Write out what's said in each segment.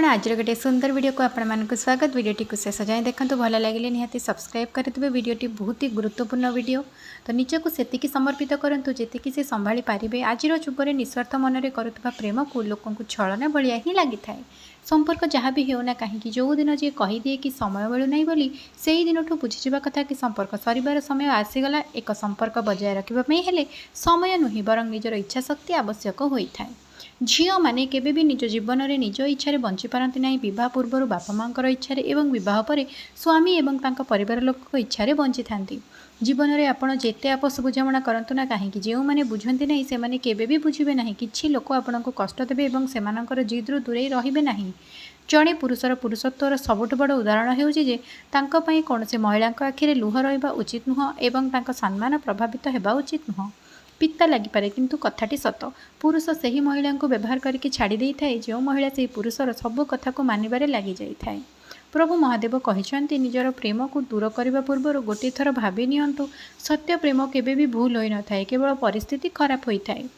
आज गोटे सुंदर वीडियो को आपण स्वागत। वीडियोटी को शेष जाए देखो भल लगे निहाती सब्सक्राइब करेंगे। वीडियोटी बहुत ही गुरुत्वपूर्ण वीडियो तो निजक से समर्पित करूँ जी से संभाली पारे। आज जुगे निस्वार्थ मन में करुवा प्रेम को लोक छलना भाया ही लगी थाए। संपर्क जहाँ भी होना कहीं जो दिन जी कहीदिए कि समय मिलूना बोली से ही दिन बुझीजा कथा कि संपर्क सर समय आसीगला। एक संपर्क बजाय रखापी समय नुहे बर निजर इच्छा शक्ति आवश्यक होता है। झील मैंने केबे भी निज जीवन में निज इच्छा बंची पारती ना। विवाह पूर्व बापा माँ इच्छा एवं विवाह पर स्वामी एवं परिवार लोक इच्छा बंची था। जीवन में आपड़ जिते आपस बुझाणा करतु ना कहीं जो मैंने बुझंती ना से मैंने केबे भी बुझे ना। कि लोक आपण को कष्ट देवे और से जिद्रु दूरे रे ना। जड़े पुरुषर पुरुषत्वर सबुठ बड़ उदाहरण होची कौन से महिला आखिरे लुह रहा उचित नुह एवं सम्मान प्रभावित होगा उचित नुह। पिता लगिपारे किंतु कथाटी सत। पुरुष से ही महिला को व्यवहार करके छाड़ी दे थाए जो महिला से पुरुषर सब कथा को मानिबारे लगी जाई थाए। प्रभु महादेव कहिसंती निजर प्रेम को दूर करने पूर्व गोटे थर भावी नियंतु सत्य प्रेम केबे भी भूल होई न थाए। केवल परिस्थिति खराब होई थाए।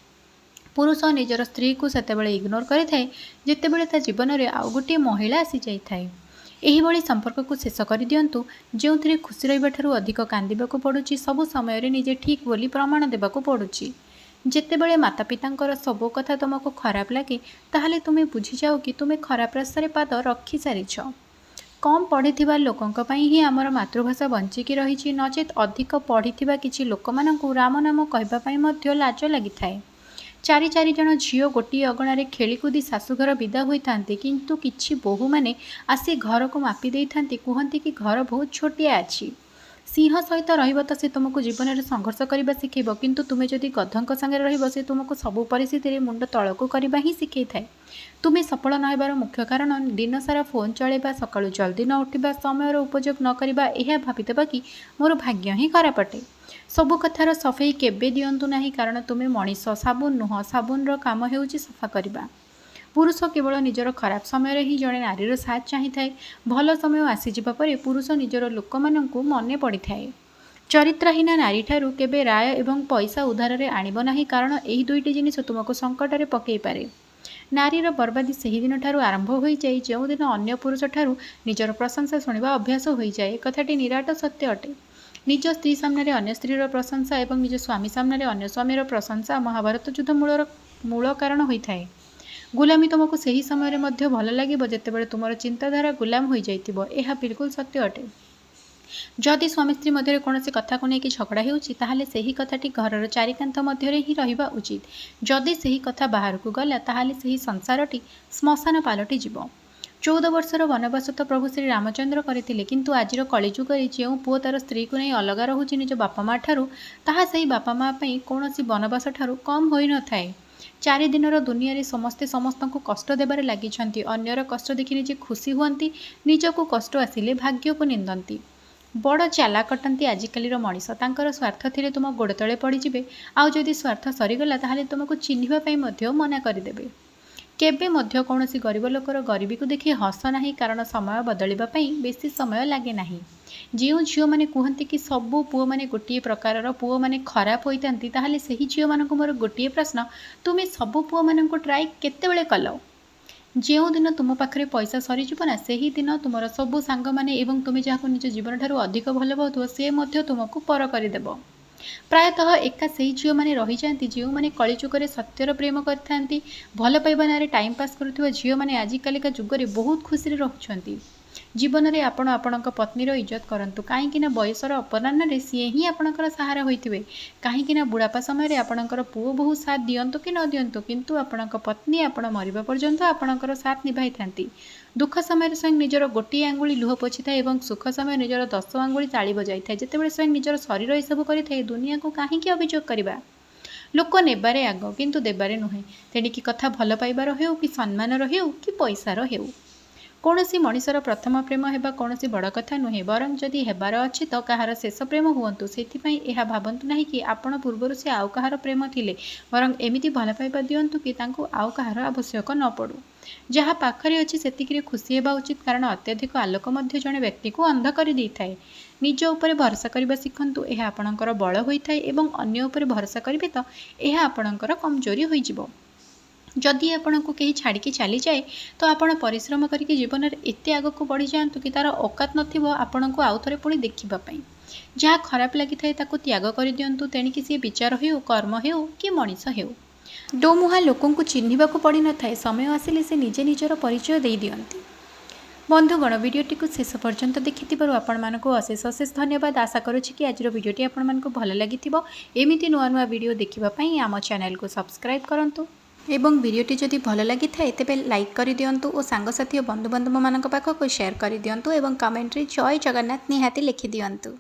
पुरुष निजर स्त्री को सेतेबेले इग्नोर करि थाए जेतेबेले ता जीवन में आउ गोटे महिला आसी जाई थाए। एही भली संपर्क को शेष कर दिंतु जो खुशी रहा अधिक कांदीबा पड़ुछि। सबु समय निजे ठीक बोली प्रमाण देवाक पड़ुछि। जेतेबेले माता पिता सब कथा तुमको खराब लगे ताहले तुम्हें बुझी जाओ कि तुम्हें खराब रास्तार पाद रखी सारिछ। कम पढ़ी लोकों ही आमर मातृभाषा बंचिकी रही नचेत अधिक पढ़ी किसी लोक मानू राम नाम कहवाई लाज लगी थाए। चारि चारि जन झील गोटे अगणार खेलीकूदी शाशुघर विदा होता किंतु किछि बोहू मैंने आसी घर को मापी दे था। कहती कि घर बहुत छोटिया अच्छी। सिंह सहित रहिब तो से तुमको जीवन में संघर्ष करने शिखेब किंतु तुम्हें जदि गधों संगे रहिब से तुमको सबू परिस्थिति मुंड तलक करने ही शिखे थाए। तुम्हें सफल न होबार मुख्य कारण दिन सारा फोन चलेबा सकाळु जल्दी न उठा समय उपयोग न करवा यह भाविदेबा कि मोर भाग्य ही खराब अटे। सबु कथार सफेई केबे दियंतु नाही कारण तुम्हें मनीष साबुन नुह साबुन काम हेउची सफा करवा। पुरुष केवल निजर खराब समय ही जड़े नारीर साथ चाही थाए। भल समय आसीजिबा परे पुरुष निजर लोक माननकु मने पड़ी थाए। चरित्रहीना नारी ठारू केबे राय एवं पैसा उधार आणिब नाही कारण एही दुईटी जिनिस तुमको संकट में पकई पारे। नारीर बर्बादी सही दिन ठारू आरंभ हो जाए जो दिन अन्य पुरुष ठारू निजर प्रशंसा शुणा अभ्यास हो जाए। कथाटी निराट सत्य अटे। निज स्त्री सामने अन्य स्त्रीर प्रशंसा एवं निज स्वामी सामने अन्य स्वामीर प्रशंसा महाभारत युद्ध मूल कारण होता है। गुलामी तुमको सही समय में भल लगे जितेबाला तुम चिंताधारा गुलाम हो जाइतिबो। यह बिल्कुल सत्य अटे। जदि स्वामी स्त्री मध्य कौन से कथा को लेकिन झगड़ा होताले से ही कथाटी घर चारिकांत मध्य ही रहिबा उचित। जदि से ही कथा बाहर को गला ताहाले से ही संसारटी श्मशान पलटि जीव। 14 वर्षर वनवास तो प्रभु श्री रामचंद्र करते किंतु आजिर कलिजुगे जो पुओ तार स्त्री को नहीं अलग रोचे निज बापा माँ ठारू ताहा सही बापा माँ कौन वनवास ठारू कम हो न थाए। 4 दिनर दुनिया रे समस्ते समस्त को कष्ट देबारे लगी। अन्यर कष्ट देखि निजे खुशी हुअंती निजको कष्ट आसिले भाग्य को निंदती। बड़ चालाक अटंती आजिकल मनीष तांकर स्वार्थ थिले तुम गोड़ तले पड़ीजे आउ जदि स्वार्थ सरीगला ताहाले तुमको चिन्हिबा मध्य मना करदेबे। केबे मध्य कौनसी गरीब लोकर गरीबी को देखि हस नहीं कारण समय बदलवा बेसी समय लगे नहीं। जो झील मैंने कहते कि सबू पुओ मैंने गोटे प्रकार पुओ मैंने खराब होता ताहले सही झील मानक मोर गोटे प्रश्न तुम्हें सबू पुओ मान ट्राई केतेबेले कल। जो दिन तुम पाखे पैसा सरीज ना से ही दिन तुम सबू सांग माने एवं तुम्हें जहाँ निज जीवन ठारू अधिक भल पाउथो से मध्य तुमको पर करदेव। प्रायतः एका से झील मैंने रही जाती जो मैंने कलिजुगे सत्यर प्रेम करते भल पाइबा ना टाइम पास करुवा झील मैंने आजिकालिका जुगरे बहुत खुशी रहउछंती। जीवन में आपण आपणक पत्नीर इज्जत करंतु कहीं बयसर अपराह्न सी ही आपणकर सहारा होइथिबे। कहीं बुढ़ापा समय आपणकर पुओ बहु साथ दियंतु कि न दियंतु किंतु आपणक पत्नी आपण मरिबा पर्यंत आपणकर साथ निभाई थांती। दुख समय स्वयं निजर गोटे आंगुली लुह पोछि थाए एवं सुख समय निजर 10 आंगुली ताली बजाई थाए। जेतेबेले स्वयं निजर शरीर एसबू करिथाए दुनिया को कहीं अभियोग करवा। लोक नेबारे आग किंतु देबारे नुहे। तेणिकी कथा भल पाइबार हेउ कि सम्मानर हेउ कि पैसार हेउ कौनसी मनीषर प्रथम प्रेम हेबा कौनसी बड़ कथा नुहे बरं जदि हेबार अछि तो कहार शेष प्रेम हुअंतु। सेथिपई एहा भाबंतु नाही कि आपण पूर्वर से आउ कहार प्रेम थिले बरं एमिति भल पाइबा दियंतु कि तांको आउ कहार आवश्यक न पड़ू। जहाँ पाखरे अछि सेतिकिरे खुशी हेबा उचित कारण अत्यधिक आलोक मध्य जणे व्यक्ति को अंध करि देइथाए। निज उपरे भरोसा करबा शिखंतु। एहा आपणकर बळ होइथाए एवं अन्य उपरे भरोसा करिबे तो एहा आपणकर कमजोरी होइजिवो। जदि आपको कहीं छाड़ी चली जाए तो आपण परिश्रम करके जीवन में एत आग को बढ़ी जातु कि तार औकात नथिबो आपण को आउ थे पुणी देखापी। जहाँ खराब लगी थाए ताकू त्याग कर दिंतु तेणिकी सी विचार हो कर्म हो कि मनीष हो। डोमुहा लोकों को चिन्हवा पड़ी न था समय आसिले से निजे निजर परिचय दे दियंती। बंधुगण वीडियोटी को शेष पर्यंत देखि आपण मानक अशेष अशेष धन्यवाद। आशा करुँची कि आज वीडियोटी आपण मानक भल लगी एमती नुआ नुआ वीडियो देखापी आम चैनल को सब्सक्राइब करूँ एवं वीडियोटी जदि भल लगी थाए तेबे लाइक कर दियंतु और सांगसाथी बंधुबांधव मान पाखक शेयर कर दियंतु एवं कमेंट रे जय जगन्नाथ निहाती लिखि दियंतु।